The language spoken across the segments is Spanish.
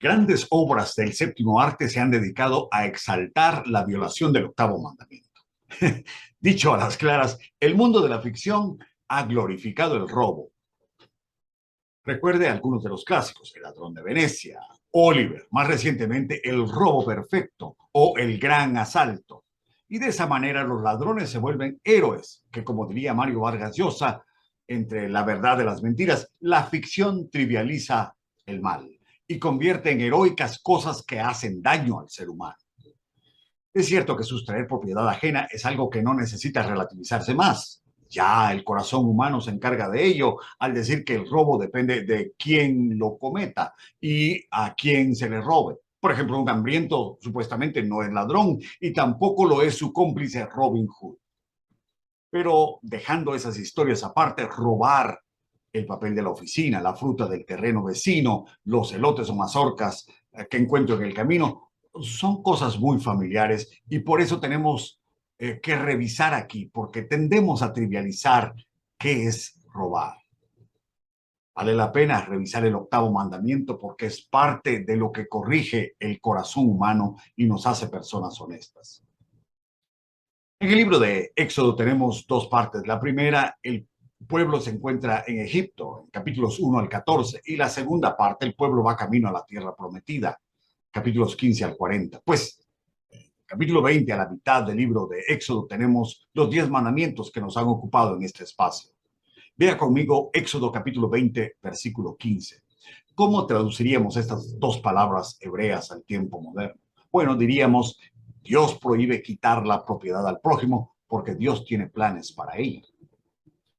Grandes obras del séptimo arte se han dedicado a exaltar la violación del octavo mandamiento. Dicho a las claras, el mundo de la ficción ha glorificado el robo. Recuerde algunos de los clásicos: El ladrón de Venecia, Oliver, más recientemente El robo perfecto o El gran asalto. Y de esa manera los ladrones se vuelven héroes, que, como diría Mario Vargas Llosa, entre la verdad de las mentiras, la ficción trivializa el mal y convierte en heroicas cosas que hacen daño al ser humano. Es cierto que sustraer propiedad ajena es algo que no necesita relativizarse más. Ya el corazón humano se encarga de ello al decir que el robo depende de quién lo cometa y a quién se le robe. Por ejemplo, un hambriento supuestamente no es ladrón y tampoco lo es su cómplice Robin Hood. Pero dejando esas historias aparte, robar el papel de la oficina, la fruta del terreno vecino, los elotes o mazorcas que encuentro en el camino, son cosas muy familiares y por eso tenemos que revisar aquí, porque tendemos a trivializar qué es robar. Vale la pena revisar el octavo mandamiento porque es parte de lo que corrige el corazón humano y nos hace personas honestas. En el libro de Éxodo tenemos dos partes. La primera, el pueblo se encuentra en Egipto, en capítulos 1 al 14, y la segunda parte, el pueblo va camino a la tierra prometida, capítulos 15 al 40. Pues, capítulo 20, a la mitad del libro de Éxodo, tenemos los 10 mandamientos que nos han ocupado en este espacio. Vea conmigo Éxodo capítulo 20, versículo 15. ¿Cómo traduciríamos estas dos palabras hebreas al tiempo moderno? Bueno, diríamos: Dios prohíbe quitar la propiedad al prójimo porque Dios tiene planes para ella.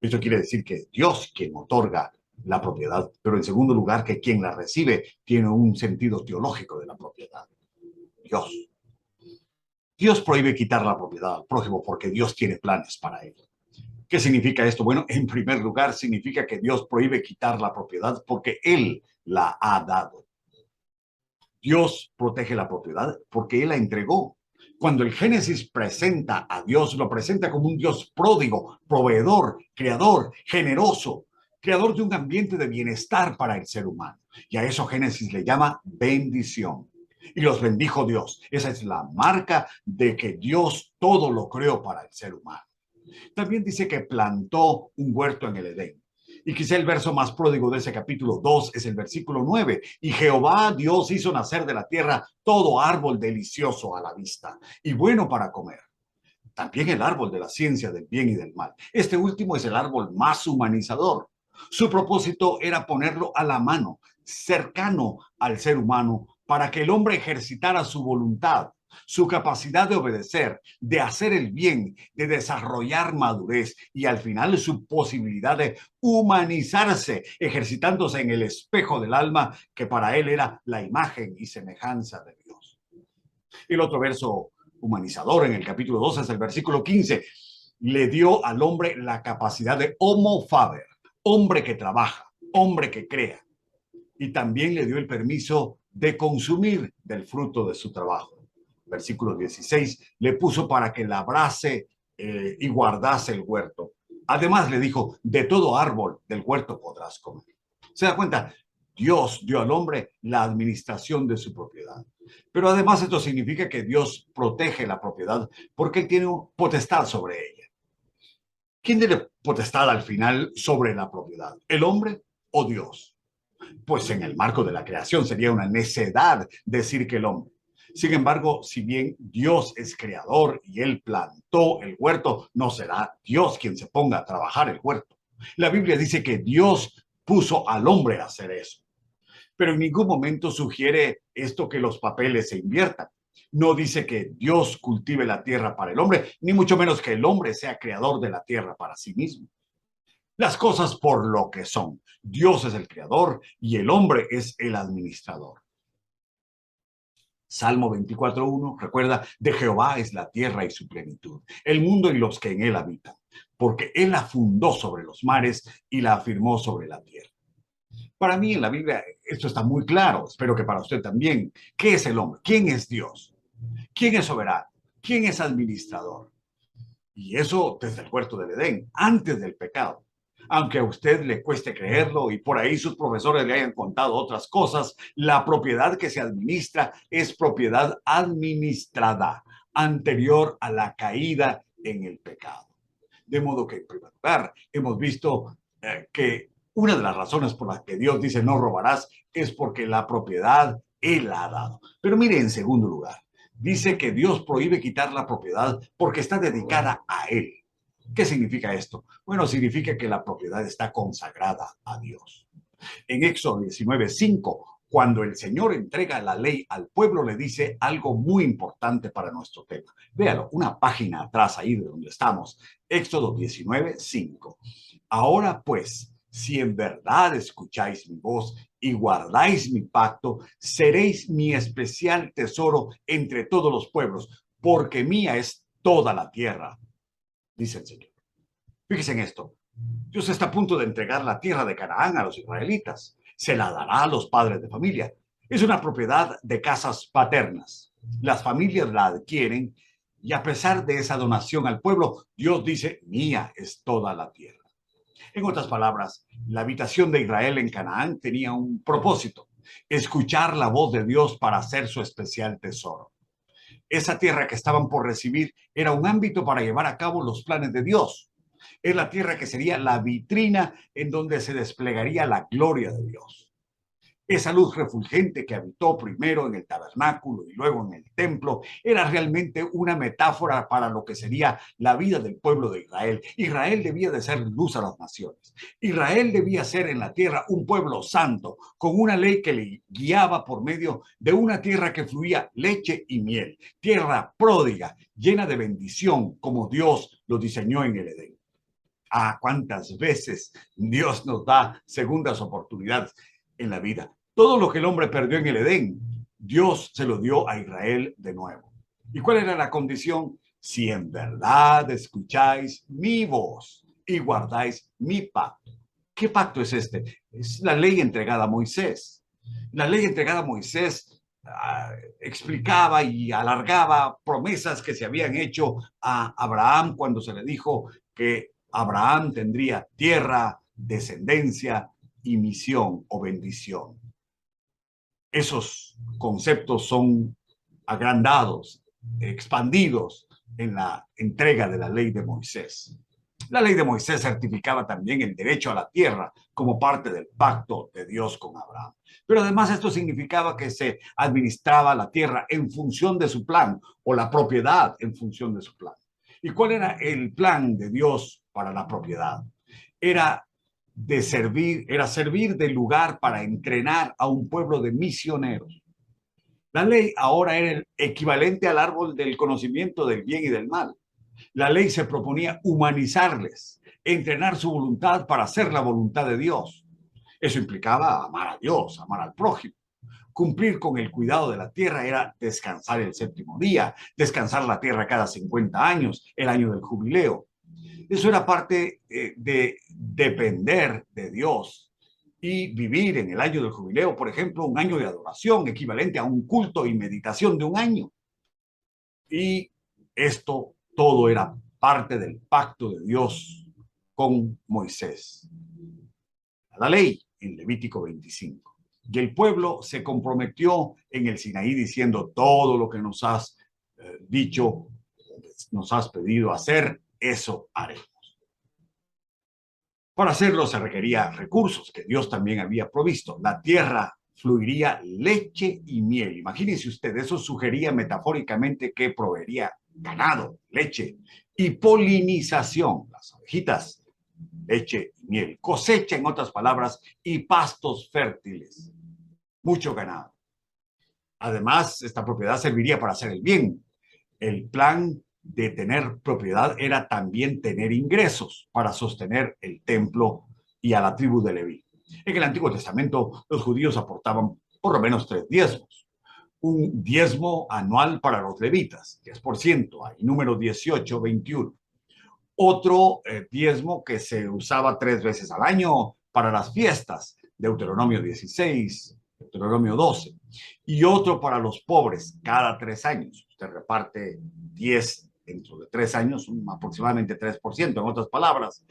Esto quiere decir que es Dios quien otorga la propiedad, pero en segundo lugar que quien la recibe tiene un sentido teológico de la propiedad. Dios. Dios prohíbe quitar la propiedad al prójimo porque Dios tiene planes para ella. ¿Qué significa esto? Bueno, en primer lugar, significa que Dios prohíbe quitar la propiedad porque Él la ha dado. Dios protege la propiedad porque Él la entregó. Cuando el Génesis presenta a Dios, lo presenta como un Dios pródigo, proveedor, creador, generoso, creador de un ambiente de bienestar para el ser humano. Y a eso Génesis le llama bendición. Y los bendijo Dios. Esa es la marca de que Dios todo lo creó para el ser humano. También dice que plantó un huerto en el Edén. Y quizá el verso más pródigo de ese capítulo 2 es el versículo 9. Y Jehová Dios hizo nacer de la tierra todo árbol delicioso a la vista y bueno para comer. También el árbol de la ciencia del bien y del mal. Este último es el árbol más humanizador. Su propósito era ponerlo a la mano, cercano al ser humano, para que el hombre ejercitara su voluntad, su capacidad de obedecer, de hacer el bien, de desarrollar madurez y al final su posibilidad de humanizarse, ejercitándose en el espejo del alma que para él era la imagen y semejanza de Dios. El otro verso humanizador en el capítulo 2 es el versículo 15. Le dio al hombre la capacidad de homo faber, hombre que trabaja, hombre que crea. Y también le dio el permiso de consumir del fruto de su trabajo. Versículo 16, le puso para que labrase y guardase el huerto. Además le dijo: de todo árbol del huerto podrás comer. ¿Se da cuenta? Dios dio al hombre la administración de su propiedad. Pero además esto significa que Dios protege la propiedad porque Él tiene potestad sobre ella. ¿Quién tiene potestad al final sobre la propiedad? ¿El hombre o Dios? Pues en el marco de la creación sería una necedad decir que el hombre. Sin embargo, si bien Dios es creador y Él plantó el huerto, no será Dios quien se ponga a trabajar el huerto. La Biblia dice que Dios puso al hombre a hacer eso. Pero en ningún momento sugiere esto que los papeles se inviertan. No dice que Dios cultive la tierra para el hombre, ni mucho menos que el hombre sea creador de la tierra para sí mismo. Las cosas por lo que son. Dios es el creador y el hombre es el administrador. Salmo 24:1 recuerda: de Jehová es la tierra y su plenitud, el mundo y los que en él habitan, porque él la fundó sobre los mares y la afirmó sobre la tierra. Para mí en la Biblia esto está muy claro, espero que para usted también. ¿Qué es el hombre? ¿Quién es Dios? ¿Quién es soberano? ¿Quién es administrador? Y eso desde el huerto del Edén, antes del pecado. Aunque a usted le cueste creerlo y por ahí sus profesores le hayan contado otras cosas, la propiedad que se administra es propiedad administrada anterior a la caída en el pecado. De modo que, en primer lugar, hemos visto que una de las razones por las que Dios dice no robarás es porque la propiedad Él la ha dado. Pero mire, en segundo lugar, dice que Dios prohíbe quitar la propiedad porque está dedicada a Él. ¿Qué significa esto? Bueno, significa que la propiedad está consagrada a Dios. En Éxodo 19:5, cuando el Señor entrega la ley al pueblo, le dice algo muy importante para nuestro tema. Véalo, una página atrás ahí de donde estamos. Éxodo 19:5. Ahora pues, si en verdad escucháis mi voz y guardáis mi pacto, seréis mi especial tesoro entre todos los pueblos, porque mía es toda la tierra, dice el Señor. Fíjense en esto. Dios está a punto de entregar la tierra de Canaán a los israelitas. Se la dará a los padres de familia. Es una propiedad de casas paternas. Las familias la adquieren y a pesar de esa donación al pueblo, Dios dice, mía es toda la tierra. En otras palabras, la habitación de Israel en Canaán tenía un propósito, escuchar la voz de Dios para hacer su especial tesoro. Esa tierra que estaban por recibir era un ámbito para llevar a cabo los planes de Dios. Es la tierra que sería la vitrina en donde se desplegaría la gloria de Dios. Esa luz refulgente que habitó primero en el tabernáculo y luego en el templo era realmente una metáfora para lo que sería la vida del pueblo de Israel. Israel debía de ser luz a las naciones. Israel debía ser en la tierra un pueblo santo, con una ley que le guiaba por medio de una tierra que fluía leche y miel, tierra pródiga, llena de bendición, como Dios lo diseñó en el Edén. Ah, cuántas veces Dios nos da segundas oportunidades en la vida. Todo lo que el hombre perdió en el Edén, Dios se lo dio a Israel de nuevo. ¿Y cuál era la condición? Si en verdad escucháis mi voz y guardáis mi pacto. ¿Qué pacto es este? Es la ley entregada a Moisés. La ley entregada a Moisés explicaba y alargaba promesas que se habían hecho a Abraham cuando se le dijo que Abraham tendría tierra, descendencia y misión o bendición. Esos conceptos son agrandados, expandidos en la entrega de la ley de Moisés. La ley de Moisés certificaba también el derecho a la tierra como parte del pacto de Dios con Abraham. Pero además esto significaba que se administraba la tierra en función de su plan o la propiedad en función de su plan. ¿Y cuál era el plan de Dios para la propiedad? Era servir de lugar para entrenar a un pueblo de misioneros. La ley ahora era el equivalente al árbol del conocimiento del bien y del mal. La ley se proponía humanizarles, entrenar su voluntad para hacer la voluntad de Dios. Eso implicaba amar a Dios, amar al prójimo. Cumplir con el cuidado de la tierra era descansar el séptimo día, descansar la tierra cada 50 años, el año del jubileo. Eso era parte de depender de Dios y vivir en el año del jubileo, por ejemplo, un año de adoración equivalente a un culto y meditación de un año. Y esto todo era parte del pacto de Dios con Moisés. La ley en Levítico 25. Y el pueblo se comprometió en el Sinaí diciendo todo lo que nos has dicho, nos has pedido hacer, eso haremos. Para hacerlo se requería recursos que Dios también había provisto. La tierra fluiría leche y miel. Imagínense usted, eso sugería metafóricamente que proveería ganado, leche y polinización, las abejitas, leche y miel, cosecha en otras palabras y pastos fértiles, mucho ganado. Además, esta propiedad serviría para hacer el bien. El plan de tener propiedad era también tener ingresos para sostener el templo y a la tribu de Leví. En el Antiguo Testamento, los judíos aportaban por lo menos 3 diezmos. Un diezmo anual para los levitas, 10%, hay número 18, 21. Otro diezmo que se usaba 3 veces al año para las fiestas, Deuteronomio 16, Deuteronomio 12. Y otro para los pobres, cada 3 años. Usted reparte 10 dentro de 3 años, aproximadamente 3%, en otras palabras.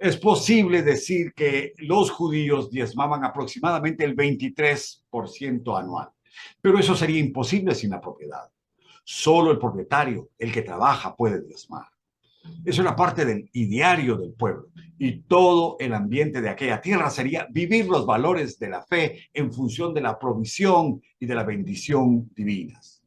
Es posible decir que los judíos diezmaban aproximadamente el 23% anual, pero eso sería imposible sin la propiedad. Solo el propietario, el que trabaja, puede diezmar. Eso era parte del ideario del pueblo y todo el ambiente de aquella tierra sería vivir los valores de la fe en función de la provisión y de la bendición divinas.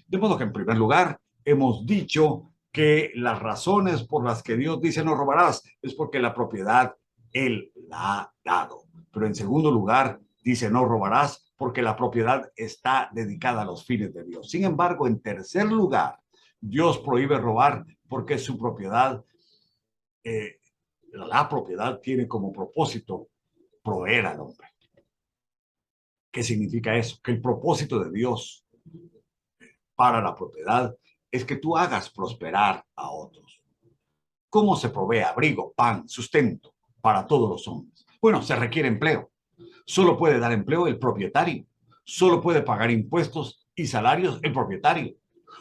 De modo que, en primer lugar, hemos dicho que las razones por las que Dios dice no robarás es porque la propiedad Él la ha dado. Pero en segundo lugar, dice no robarás porque la propiedad está dedicada a los fines de Dios. Sin embargo, en tercer lugar, Dios prohíbe robar porque su propiedad, eh, la propiedad tiene como propósito proveer al hombre. ¿Qué significa eso? Que el propósito de Dios para la propiedad es que tú hagas prosperar a otros. ¿Cómo se provee abrigo, pan, sustento para todos los hombres? Bueno, se requiere empleo. Solo puede dar empleo el propietario. Solo puede pagar impuestos y salarios el propietario.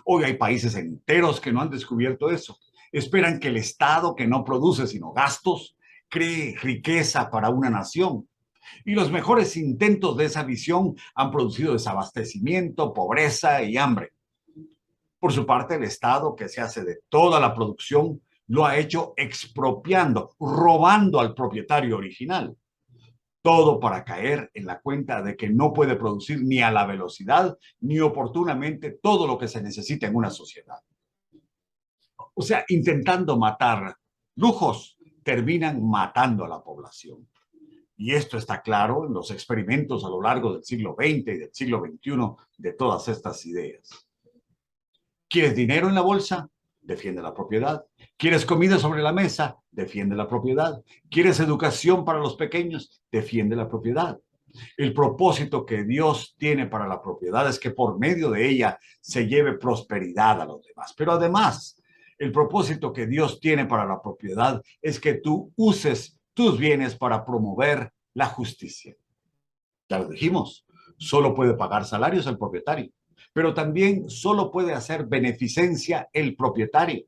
Hoy hay países enteros que no han descubierto eso. Esperan que el Estado, que no produce sino gastos, cree riqueza para una nación. Y los mejores intentos de esa visión han producido desabastecimiento, pobreza y hambre. Por su parte, el Estado, que se hace de toda la producción, lo ha hecho expropiando, robando al propietario original. Todo para caer en la cuenta de que no puede producir ni a la velocidad ni oportunamente todo lo que se necesita en una sociedad. O sea, intentando matar lujos, terminan matando a la población. Y esto está claro en los experimentos a lo largo del siglo XX y del siglo XXI de todas estas ideas. ¿Quieres dinero en la bolsa? Defiende la propiedad. ¿Quieres comida sobre la mesa? Defiende la propiedad. ¿Quieres educación para los pequeños? Defiende la propiedad. El propósito que Dios tiene para la propiedad es que por medio de ella se lleve prosperidad a los demás. Pero además, el propósito que Dios tiene para la propiedad es que tú uses tus bienes para promover la justicia. Ya lo dijimos, solo puede pagar salarios el propietario, pero también solo puede hacer beneficencia el propietario.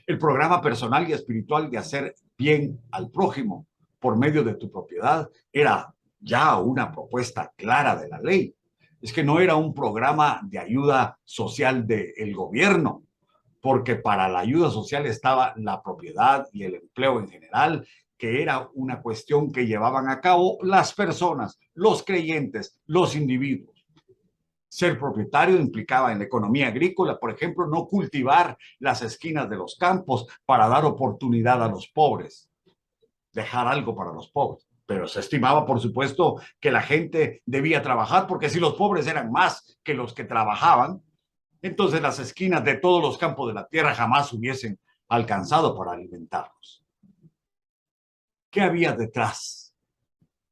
El programa personal y espiritual de hacer bien al prójimo por medio de tu propiedad era ya una propuesta clara de la ley. Es que no era un programa de ayuda social del gobierno, porque para la ayuda social estaba la propiedad y el empleo en general, que era una cuestión que llevaban a cabo las personas, los creyentes, los individuos. Ser propietario implicaba en la economía agrícola, por ejemplo, no cultivar las esquinas de los campos para dar oportunidad a los pobres, dejar algo para los pobres. Pero se estimaba, por supuesto, que la gente debía trabajar, porque si los pobres eran más que los que trabajaban, entonces las esquinas de todos los campos de la tierra jamás hubiesen alcanzado para alimentarlos. ¿Qué había detrás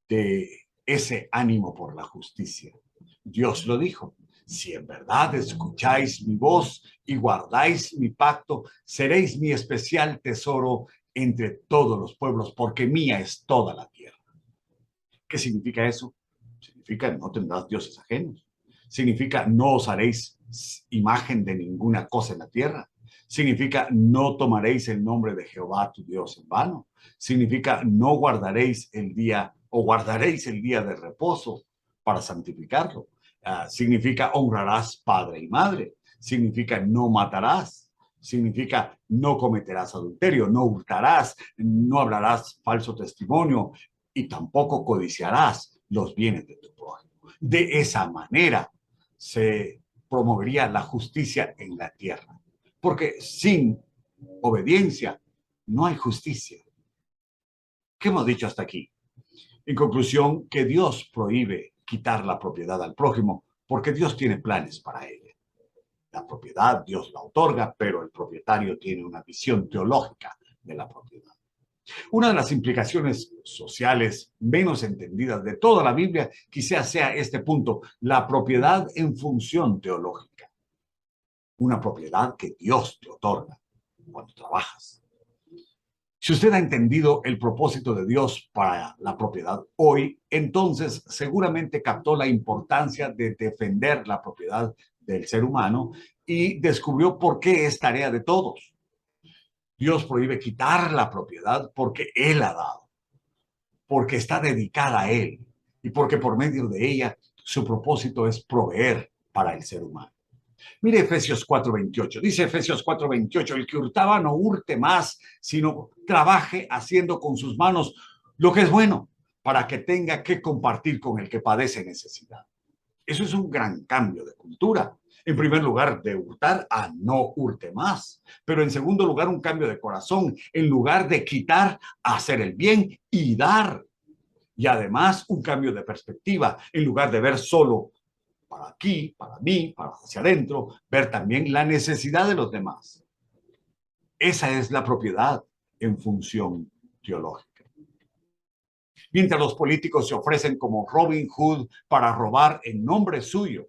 de ese ánimo por la justicia? Dios lo dijo: si en verdad escucháis mi voz y guardáis mi pacto, seréis mi especial tesoro entre todos los pueblos, porque mía es toda la tierra. ¿Qué significa eso? Significa no tendrás dioses ajenos. Significa no os haréis imagen de ninguna cosa en la tierra. Significa no tomaréis el nombre de Jehová tu Dios en vano. Significa no guardaréis el día o guardaréis el día de reposo para santificarlo. Significa honrarás padre y madre. Significa no matarás. Significa no cometerás adulterio, no hurtarás, no hablarás falso testimonio y tampoco codiciarás los bienes de tu prójimo. De esa manera se promovería la justicia en la tierra, porque sin obediencia no hay justicia. ¿Qué hemos dicho hasta aquí? En conclusión, que Dios prohíbe quitar la propiedad al prójimo porque Dios tiene planes para ella. La propiedad Dios la otorga, pero el propietario tiene una visión teológica de la propiedad. Una de las implicaciones sociales menos entendidas de toda la Biblia quizás sea este punto: la propiedad en función teológica. Una propiedad que Dios te otorga cuando trabajas. Si usted ha entendido el propósito de Dios para la propiedad hoy, entonces seguramente captó la importancia de defender la propiedad del ser humano y descubrió por qué es tarea de todos. Dios prohíbe quitar la propiedad porque Él ha dado, porque está dedicada a Él y porque por medio de ella su propósito es proveer para el ser humano. Mire Efesios 4:28. Dice Efesios 4:28, el que hurtaba no hurte más, sino trabaje haciendo con sus manos lo que es bueno, para que tenga que compartir con el que padece necesidad. Eso es un gran cambio de cultura. En primer lugar, de hurtar a no hurte más. Pero en segundo lugar, un cambio de corazón. En lugar de quitar, hacer el bien y dar. Y además, un cambio de perspectiva. En lugar de ver solo para aquí, para mí, para hacia adentro, ver también la necesidad de los demás. Esa es la propiedad en función teológica. Mientras los políticos se ofrecen como Robin Hood para robar en nombre suyo,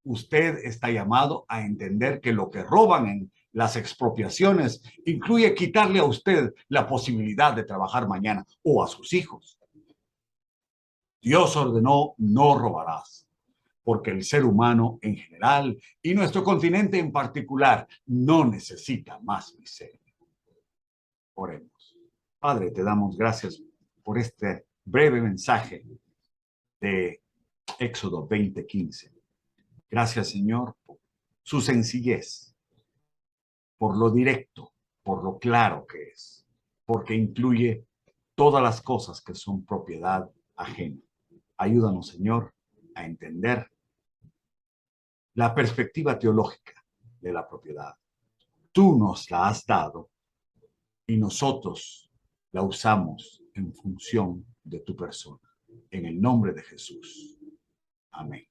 usted está llamado a entender que lo que roban en las expropiaciones incluye quitarle a usted la posibilidad de trabajar mañana o a sus hijos. Dios ordenó: no robarás, porque el ser humano en general y nuestro continente en particular no necesita más miseria. Oremos. Padre, te damos gracias por este breve mensaje de Éxodo 20:15. Gracias, Señor, por su sencillez, por lo directo, por lo claro que es, porque incluye todas las cosas que son propiedad ajena. Ayúdanos, Señor, a entender la perspectiva teológica de la propiedad. Tú nos la has dado y nosotros la usamos en función de tu persona. En el nombre de Jesús. Amén.